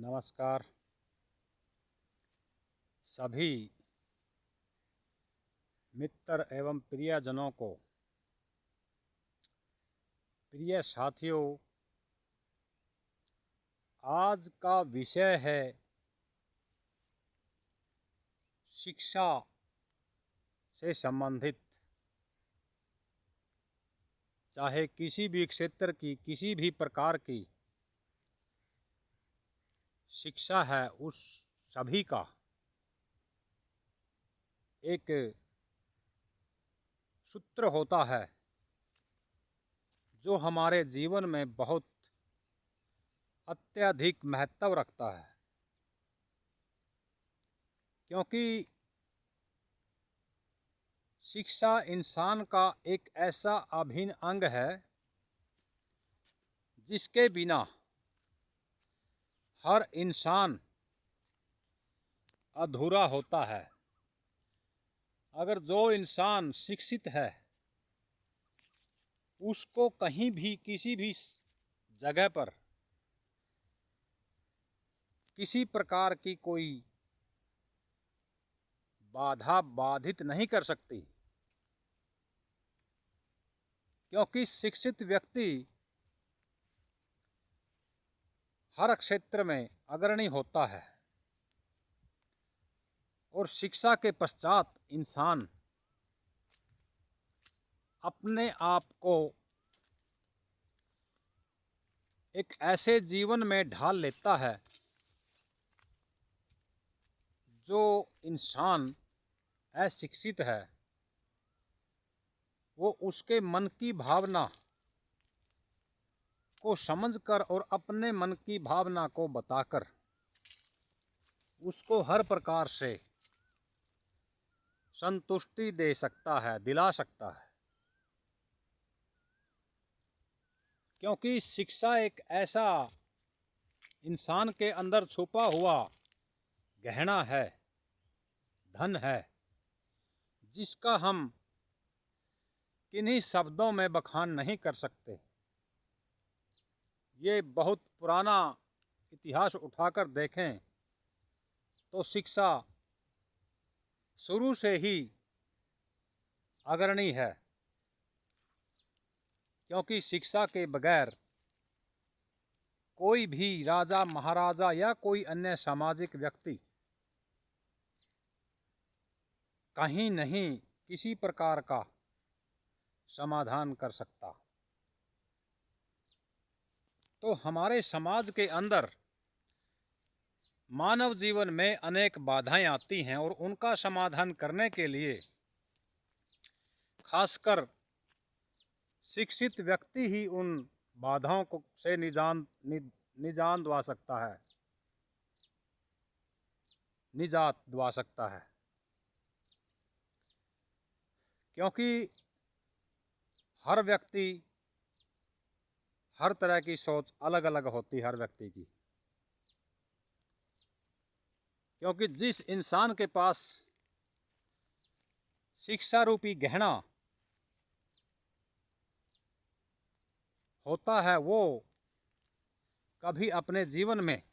नमस्कार सभी मित्र एवं प्रियजनों को। प्रिय साथियों, आज का विषय है शिक्षा से संबंधित। चाहे किसी भी क्षेत्र की, किसी भी प्रकार की शिक्षा है, उस सभी का एक सूत्र होता है जो हमारे जीवन में बहुत अत्यधिक महत्व रखता है। क्योंकि शिक्षा इंसान का एक ऐसा अभिन्न अंग है जिसके बिना हर इंसान अधूरा होता है। अगर जो इंसान शिक्षित है उसको कहीं भी, किसी भी जगह पर किसी प्रकार की कोई बाधा बाधित नहीं कर सकती। क्योंकि शिक्षित व्यक्ति हर क्षेत्र में अग्रणी होता है और शिक्षा के पश्चात इंसान अपने आप को एक ऐसे जीवन में ढाल लेता है जो इंसान अशिक्षित है वो उसके मन की भावना को समझकर और अपने मन की भावना को बताकर उसको हर प्रकार से संतुष्टि दे सकता है, दिला सकता है। क्योंकि शिक्षा एक ऐसा इंसान के अंदर छुपा हुआ गहना है, धन है, जिसका हम किन्हीं शब्दों में बखान नहीं कर सकते। ये बहुत पुराना इतिहास उठाकर देखें तो शिक्षा शुरू से ही अग्रणी है। क्योंकि शिक्षा के बगैर कोई भी राजा, महाराजा या कोई अन्य सामाजिक व्यक्ति कहीं नहीं किसी प्रकार का समाधान कर सकता। तो हमारे समाज के अंदर मानव जीवन में अनेक बाधाएं आती हैं और उनका समाधान करने के लिए खासकर शिक्षित व्यक्ति ही उन बाधाओं को से निजात दिला सकता है, निजात दिला सकता है। क्योंकि हर व्यक्ति, हर तरह की सोच अलग अलग होती है हर व्यक्ति की। क्योंकि जिस इंसान के पास शिक्षा रूपी गहना होता है वो कभी अपने जीवन में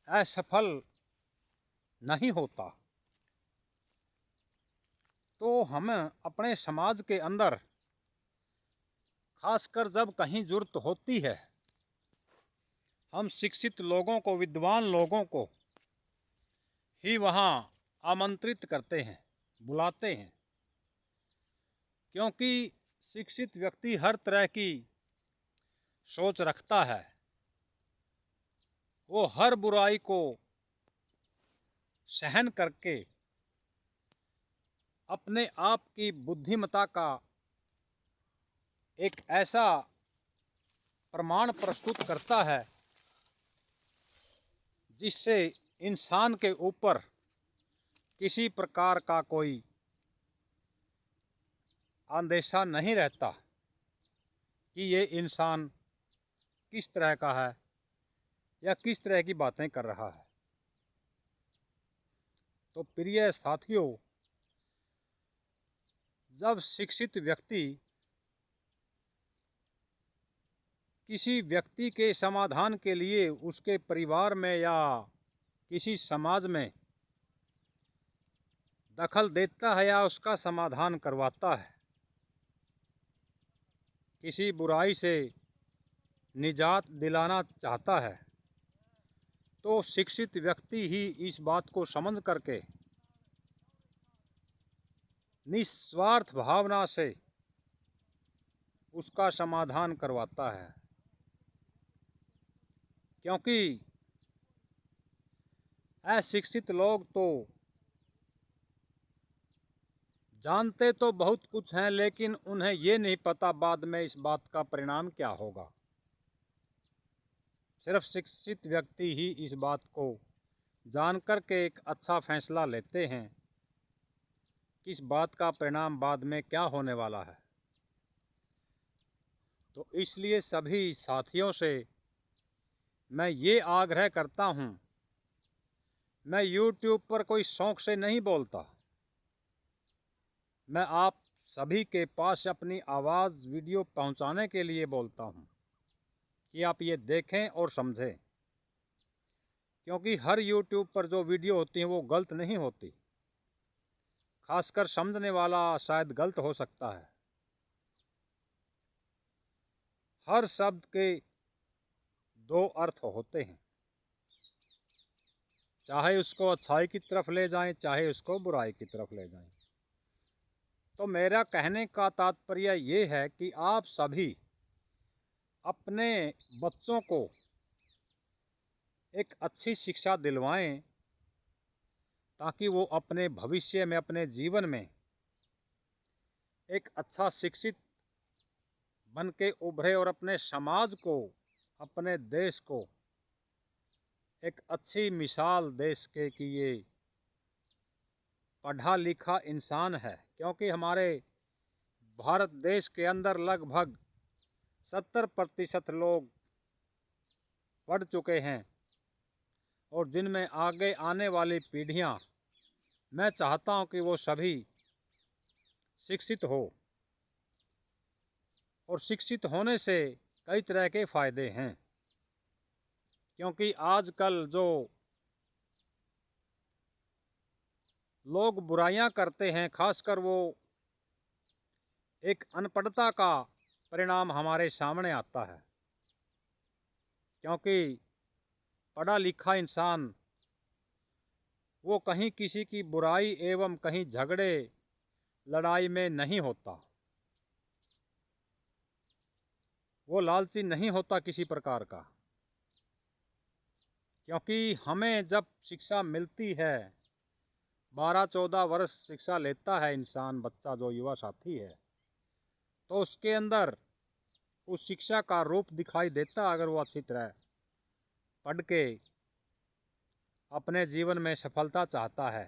असफल नहीं होता। तो हमें अपने समाज के अंदर खासकर जब कहीं जरूरत होती है, हम शिक्षित लोगों को, विद्वान लोगों को ही वहाँ आमंत्रित करते हैं, बुलाते हैं। क्योंकि शिक्षित व्यक्ति हर तरह की सोच रखता है, वो हर बुराई को सहन करके अपने आप की बुद्धिमत्ता का एक ऐसा प्रमाण प्रस्तुत करता है जिससे इंसान के ऊपर किसी प्रकार का कोई अंदेशा नहीं रहता कि ये इंसान किस तरह का है या किस तरह की बातें कर रहा है। तो प्रिय साथियों, जब शिक्षित व्यक्ति किसी व्यक्ति के समाधान के लिए उसके परिवार में या किसी समाज में दखल देता है या उसका समाधान करवाता है, किसी बुराई से निजात दिलाना चाहता है, तो शिक्षित व्यक्ति ही इस बात को समझ करके निस्वार्थ भावना से उसका समाधान करवाता है। क्योंकि अशिक्षित लोग तो जानते तो बहुत कुछ हैं, लेकिन उन्हें ये नहीं पता बाद में इस बात का परिणाम क्या होगा। सिर्फ शिक्षित व्यक्ति ही इस बात को जानकर के एक अच्छा फैसला लेते हैं कि इस बात का परिणाम बाद में क्या होने वाला है। तो इसलिए सभी साथियों से मैं ये आग्रह करता हूँ, मैं YouTube पर कोई शौक से नहीं बोलता, मैं आप सभी के पास अपनी आवाज़ वीडियो पहुँचाने के लिए बोलता हूँ कि आप ये देखें और समझें। क्योंकि हर YouTube पर जो वीडियो होती हैं वो गलत नहीं होती, खासकर समझने वाला शायद गलत हो सकता है। हर शब्द के दो अर्थ होते हैं, चाहे उसको अच्छाई की तरफ ले जाएं, चाहे उसको बुराई की तरफ ले जाएं। तो मेरा कहने का तात्पर्य ये है कि आप सभी अपने बच्चों को एक अच्छी शिक्षा दिलवाएं, ताकि वो अपने भविष्य में, अपने जीवन में एक अच्छा शिक्षित बन के उभरे और अपने समाज को, अपने देश को एक अच्छी मिसाल दे सके कि ये पढ़ा लिखा इंसान है। क्योंकि हमारे भारत देश के अंदर लगभग 70% लोग पढ़ चुके हैं, और जिनमें आगे आने वाली पीढ़ियां, मैं चाहता हूं कि वो सभी शिक्षित हो। और शिक्षित होने से कई तरह के फ़ायदे हैं। क्योंकि आजकल जो लोग बुराइयां करते हैं, खासकर वो एक अनपढ़ता का परिणाम हमारे सामने आता है। क्योंकि पढ़ा लिखा इंसान वो कहीं किसी की बुराई एवं कहीं झगड़े लड़ाई में नहीं होता, वो लालची नहीं होता किसी प्रकार का। क्योंकि हमें जब शिक्षा मिलती है, 12-14 वर्ष शिक्षा लेता है इंसान, बच्चा जो युवा साथी है, तो उसके अंदर उस शिक्षा का रूप दिखाई देता, अगर वो अच्छी तरह पढ़ के अपने जीवन में सफलता चाहता है।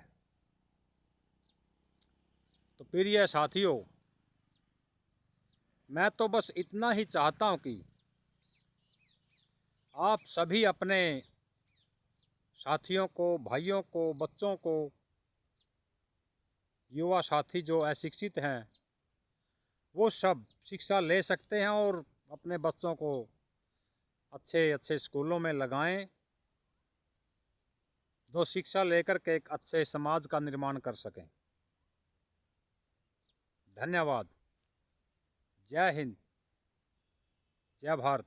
तो प्रिय साथियों, मैं तो बस इतना ही चाहता हूँ कि आप सभी अपने साथियों को, भाइयों को, बच्चों को, युवा साथी जो अशिक्षित हैं, वो सब शिक्षा ले सकते हैं और अपने बच्चों को अच्छे अच्छे स्कूलों में लगाएं, जो शिक्षा लेकर के एक अच्छे समाज का निर्माण कर सकें। धन्यवाद। जय हिंद, जय भारत।